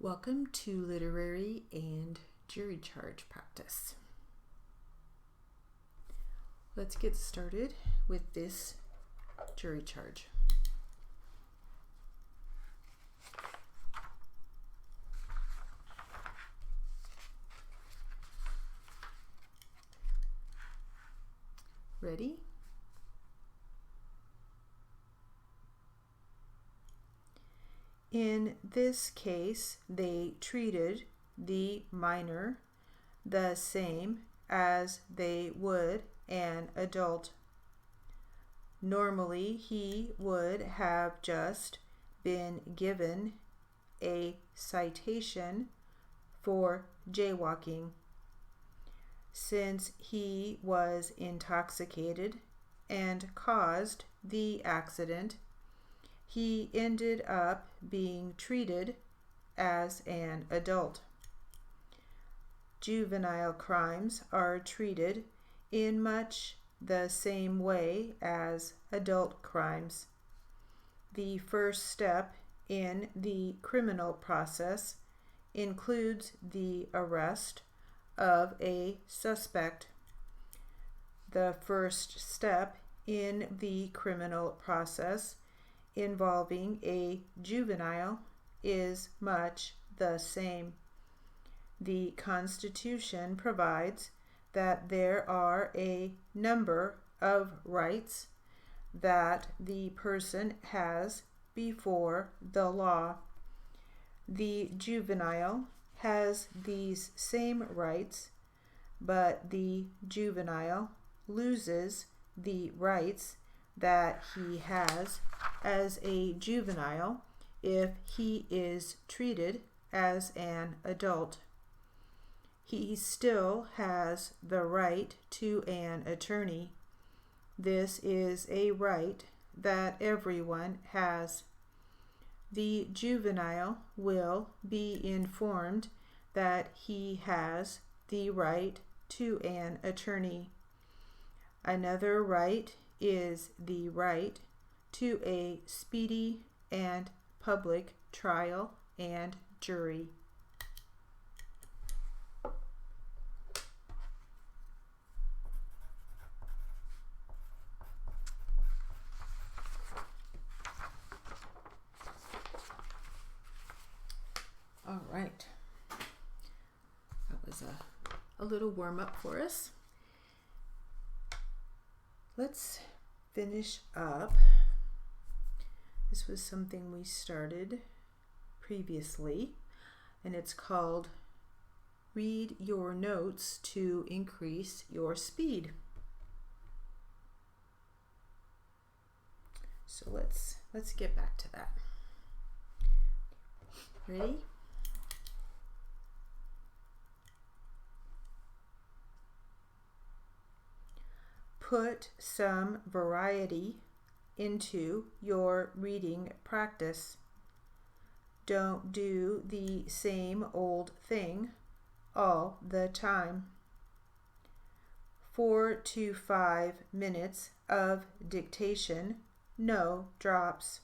Welcome to literary and jury charge practice. Let's get started with this jury charge. Ready? In this case, they treated the minor the same as they would an adult. Normally, he would have just been given a citation for jaywalking. Since he was intoxicated and caused the accident, he ended up being treated as an adult. Juvenile crimes are treated in much the same way as adult crimes. The first step in the criminal process includes the arrest of a suspect. The first step in the criminal process involving a juvenile is much the same. The Constitution provides that there are a number of rights that the person has before the law. The juvenile has these same rights, but the juvenile loses the rights that he has as a juvenile if he is treated as an adult. He still has the right to an attorney. This is a right that everyone has. The juvenile will be informed that he has the right to an attorney. Another right is the right to a speedy and public trial and jury. All right, that was a little warm-up for us. Let's finish up. This was something we started previously, and it's called Read Your Notes to Increase Your Speed. So let's get back to that. Ready? Put some variety into your reading practice. Don't do the same old thing all the time. 4 to 5 minutes of dictation, no drops.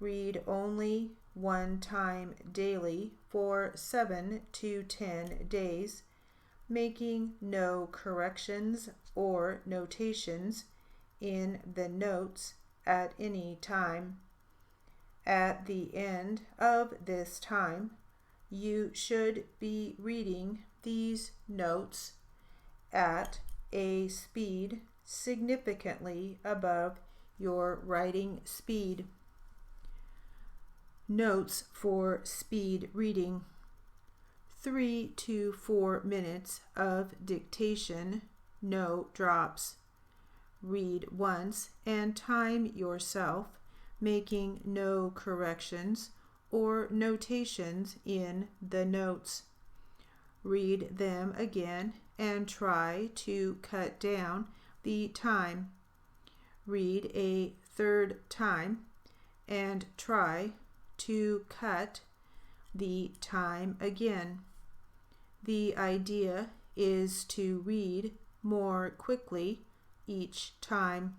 Read only one time daily for 7 to 10 days, making no corrections or notations in the notes at any time. At the end of this time, you should be reading these notes at a speed significantly above your writing speed. Notes for speed reading: 3 to 4 minutes of dictation, no drops. Read once and time yourself, making no corrections or notations in the notes. Read them again and try to cut down the time. Read a third time and try to cut the time again. The idea is to read more quickly each time.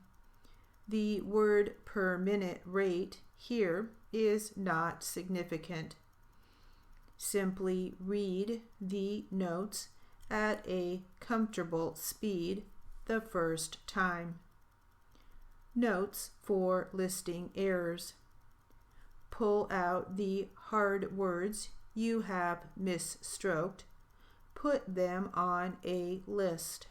The word per minute rate here is not significant. Simply read the notes at a comfortable speed the first time. Notes for listing errors. Pull out the hard words you have misstroked. Put them on a list.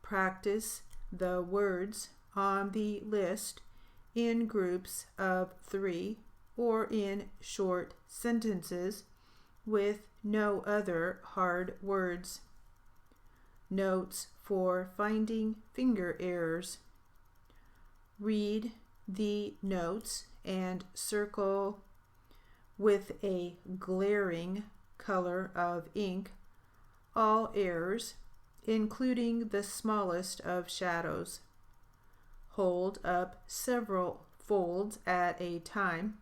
Practice the words on the list in groups of 3 or in short sentences with no other hard words. Notes for finding finger errors. Read the notes and circle with a glaring color of ink all errors, including the smallest of shadows. Hold up several folds at a time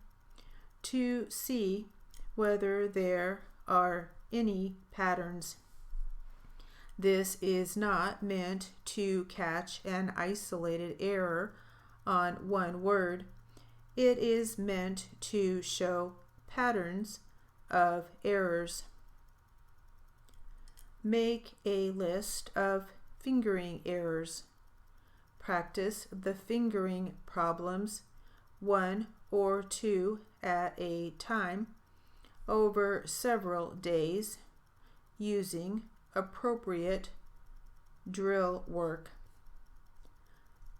to see whether there are any patterns. This is not meant to catch an isolated error on one word. It is meant to show patterns of errors. Make a list of fingering errors. Practice the fingering problems 1 or 2 at a time over several days using appropriate drill work.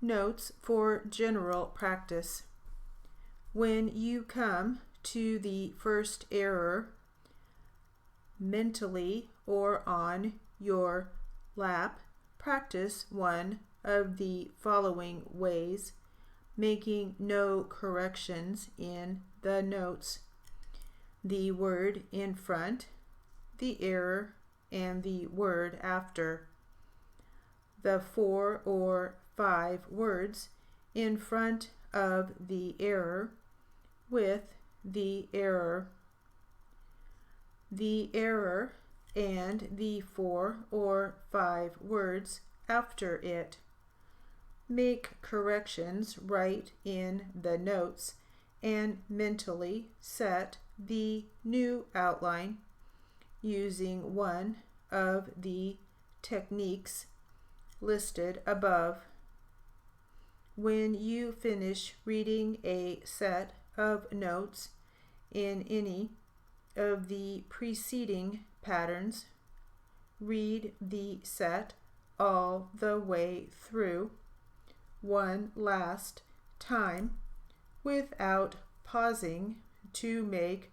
Notes for general practice. When you come to the first error, mentally or on your lap, practice one of the following ways, making no corrections in the notes: the word in front, the error, and the word after. The 4 or 5 words in front of the error with the error. The error and the 4 or 5 words after it. Make corrections right in the notes and mentally set the new outline using one of the techniques listed above. When you finish reading a set of notes in any of the preceding patterns, read the set all the way through one last time without pausing to make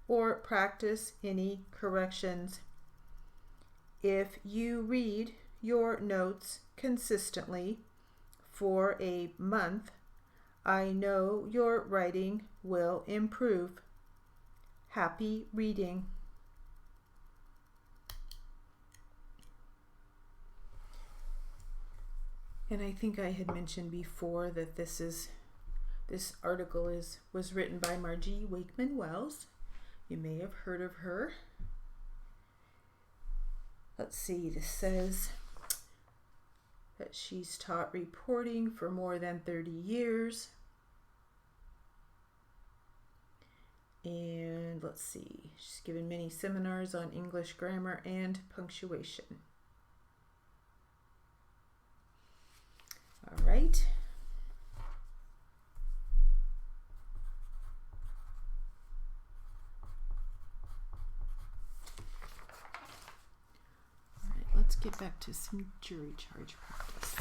or practice any corrections. If you read your notes consistently for a month, I know your writing will improve. Happy reading. And I think I had mentioned before that this article was written by Margie Wakeman Wells. You may have heard of her. Let's see, this says that she's taught reporting for more than 30 years. And let's see, she's given many seminars on English grammar and punctuation. All right. All right, let's get back to some jury charge practice.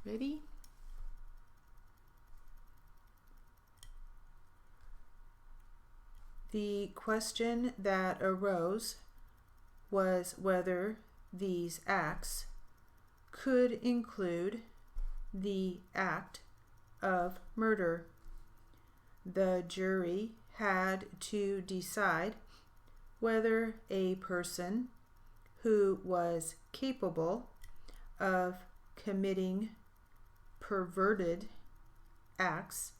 Ready? The question that arose was whether these acts could include the act of murder. The jury had to decide whether a person who was capable of committing perverted acts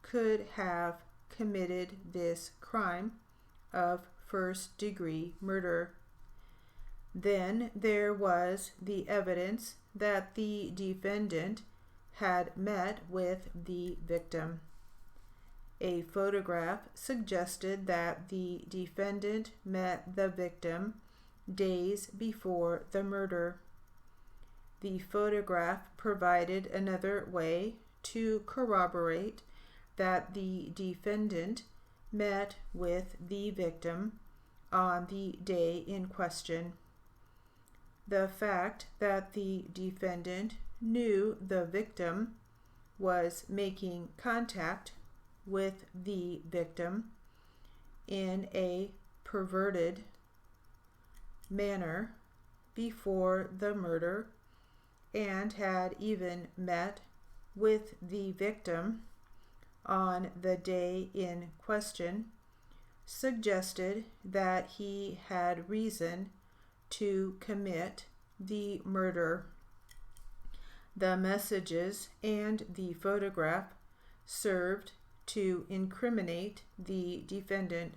could have committed this crime of first-degree murder. Then there was the evidence that the defendant had met with the victim. A photograph suggested that the defendant met the victim days before the murder. The photograph provided another way to corroborate that the defendant met with the victim on the day in question. The fact that the defendant knew the victim was making contact with the victim in a perverted manner before the murder and had even met with the victim on the day in question suggested that he had reason to commit the murder. The messages and the photograph served to incriminate the defendant.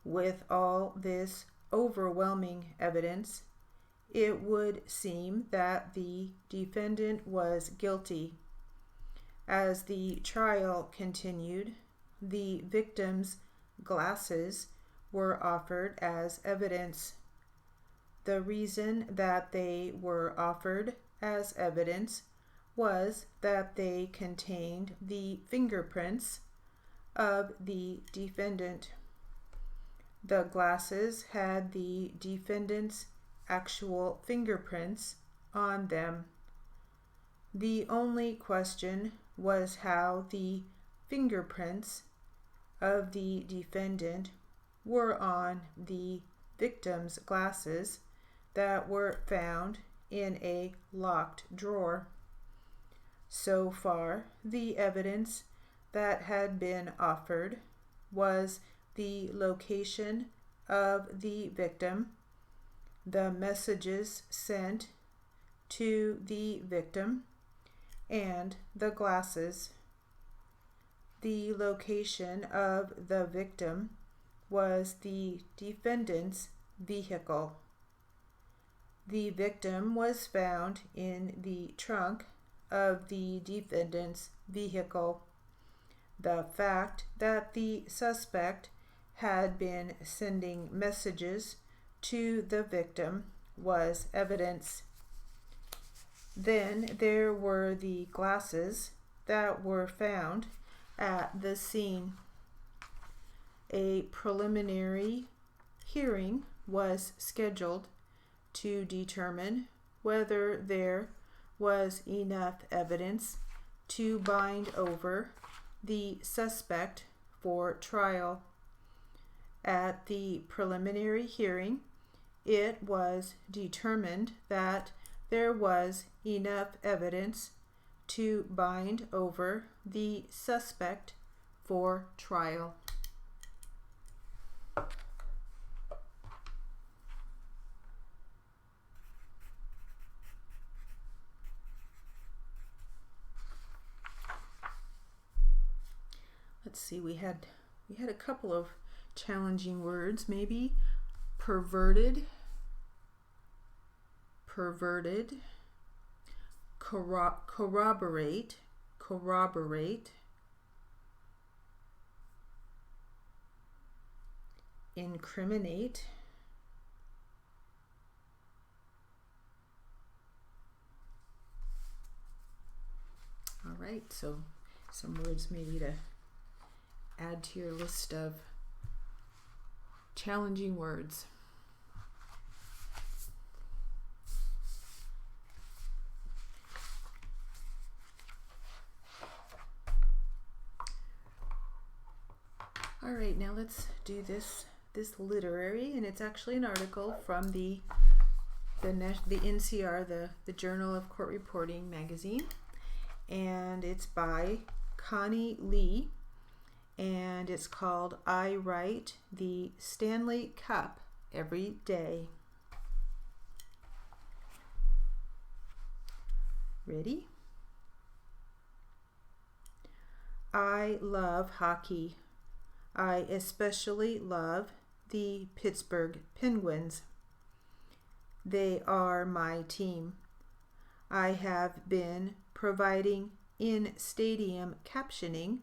With all this overwhelming evidence, it would seem that the defendant was guilty. As the trial continued, the victim's glasses were offered as evidence. The reason that they were offered as evidence was that they contained the fingerprints of the defendant. The glasses had the defendant's actual fingerprints on them. The only question was how the fingerprints of the defendant were on the victim's glasses that were found in a locked drawer. So far, the evidence that had been offered was the location of the victim, the messages sent to the victim, and the glasses. The location of the victim was the defendant's vehicle. The victim was found in the trunk of the defendant's vehicle. The fact that the suspect had been sending messages to the victim was evidence. Then there were the glasses that were found at the scene. A preliminary hearing was scheduled to determine whether there was enough evidence to bind over the suspect for trial. At the preliminary hearing, it was determined that there was enough evidence to bind over the suspect for trial. Let's see, we had a couple of challenging words, maybe perverted, corroborate, incriminate, all right, so some words maybe to add to your list of challenging words. All right, now let's do this literary, and it's actually an article from the NCR, the Journal of Court Reporting magazine, and it's by Connie Lee, and it's called I Write the Stanley Cup Every Day. Ready? I love hockey. I especially love the Pittsburgh Penguins. They are my team. I have been providing in-stadium captioning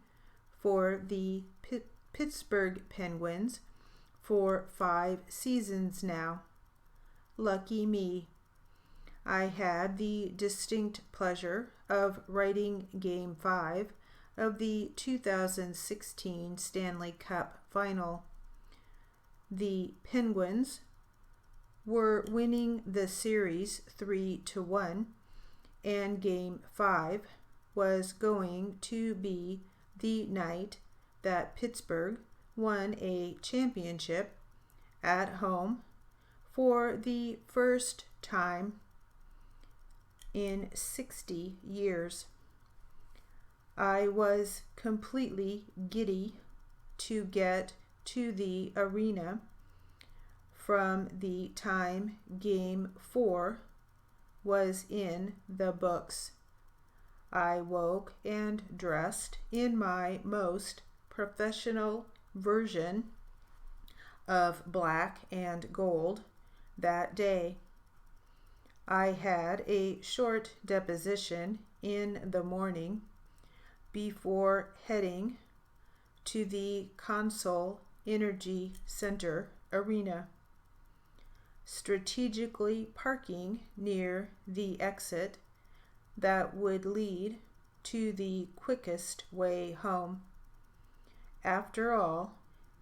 for the Pittsburgh Penguins for 5 seasons now. Lucky me. I had the distinct pleasure of writing Game 5 of the 2016 Stanley Cup Final. The Penguins were winning the series 3-1, and Game 5 was going to be the night that Pittsburgh won a championship at home for the first time in 60 years. I was completely giddy to get to the arena from the time Game 4 was in the books. I woke and dressed in my most professional version of black and gold that day. I had a short deposition in the morning before heading to the Consol Energy Center arena, strategically parking near the exit that would lead to the quickest way home. After all,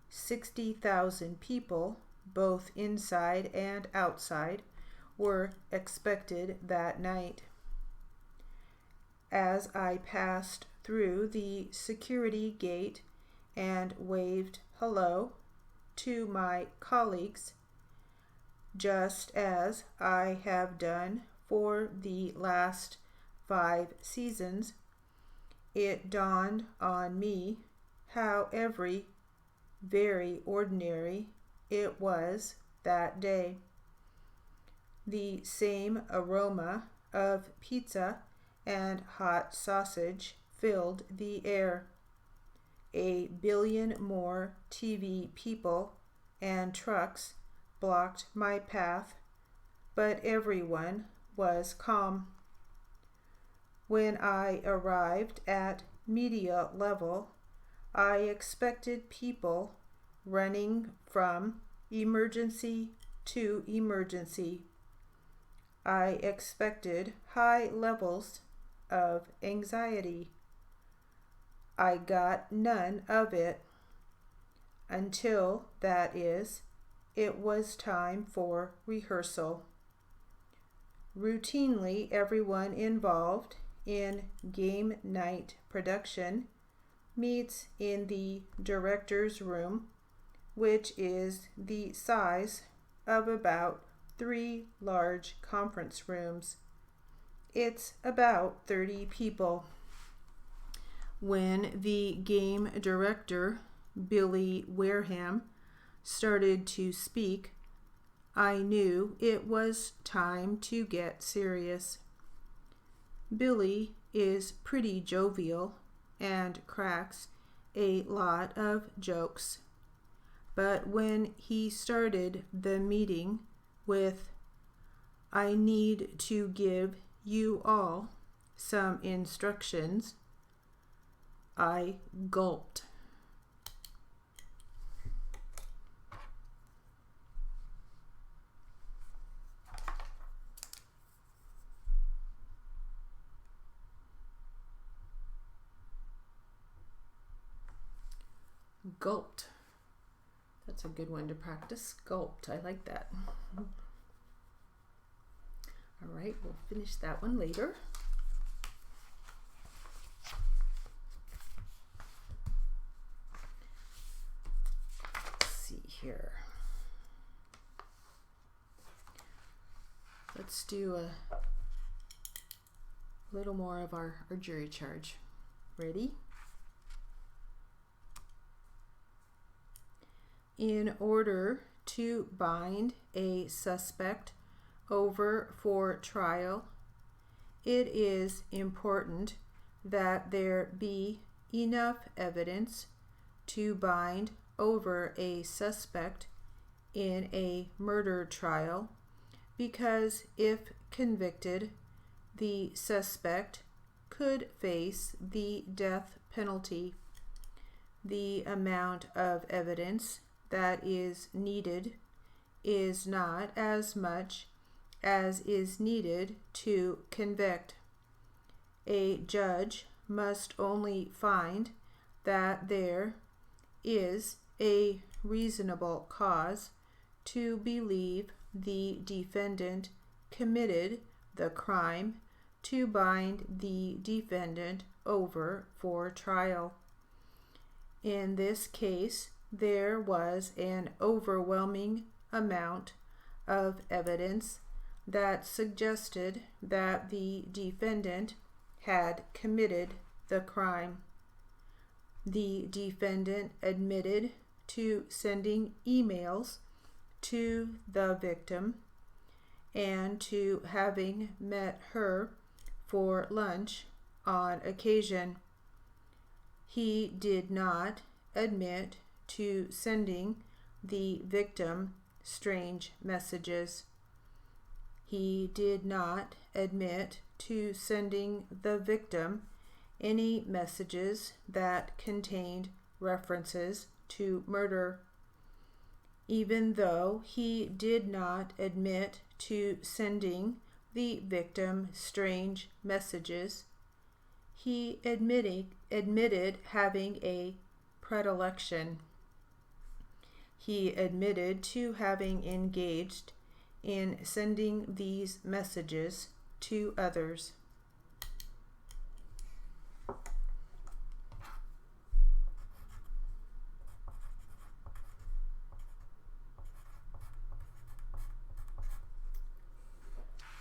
60,000 people, both inside and outside, were expected that night. As I passed through the security gate and waved hello to my colleagues, just as I have done for the last 5 seasons, it dawned on me how very ordinary it was that day. The same aroma of pizza and hot sausage filled the air. A billion more TV people and trucks blocked my path, but everyone was calm. When I arrived at media level, I expected people running from emergency to emergency. I expected high levels of anxiety. I got none of it until, that is, it was time for rehearsal. Routinely, everyone involved in game night production meets in the director's room, which is the size of about 3 large conference rooms. It's about 30 people. When the game director, Billy Wareham, started to speak, I knew it was time to get serious. Billy is pretty jovial and cracks a lot of jokes, but when he started the meeting with, "I need to give you all some instructions," I gulped. Gulped. That's a good one to practice. Gulped. I like that. All right, we'll finish that one later. Let's see here. Let's do a little more of our jury charge. Ready? In order to bind a suspect over for trial, it is important that there be enough evidence to bind over a suspect in a murder trial because if convicted, the suspect could face the death penalty. The amount of evidence that is needed is not as much as is needed to convict. A judge must only find that there is a reasonable cause to believe the defendant committed the crime to bind the defendant over for trial. In this case, there was an overwhelming amount of evidence that suggested that the defendant had committed the crime. The defendant admitted to sending emails to the victim and to having met her for lunch on occasion. He did not admit to sending the victim strange messages. He did not admit to sending the victim any messages that contained references to murder. Even though he did not admit to sending the victim strange messages, he admitted having a predilection. He admitted to having engaged in sending these messages to others.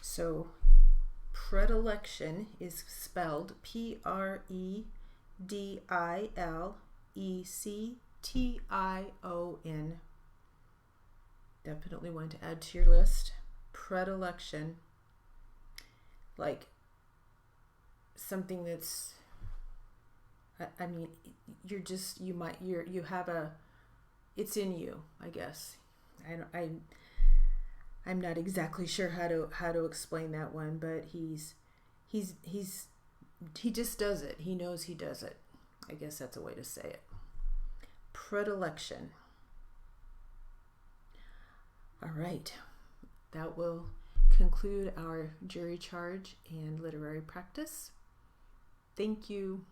So, predilection is spelled Predilection. Definitely one to add to your list. Predilection. Like something that's, I mean, it's in you, I guess. I'm not exactly sure how to explain that one, but he just does it. He knows he does it. I guess that's a way to say it. Predilection. All right. That will conclude our jury charge and literary practice. Thank you.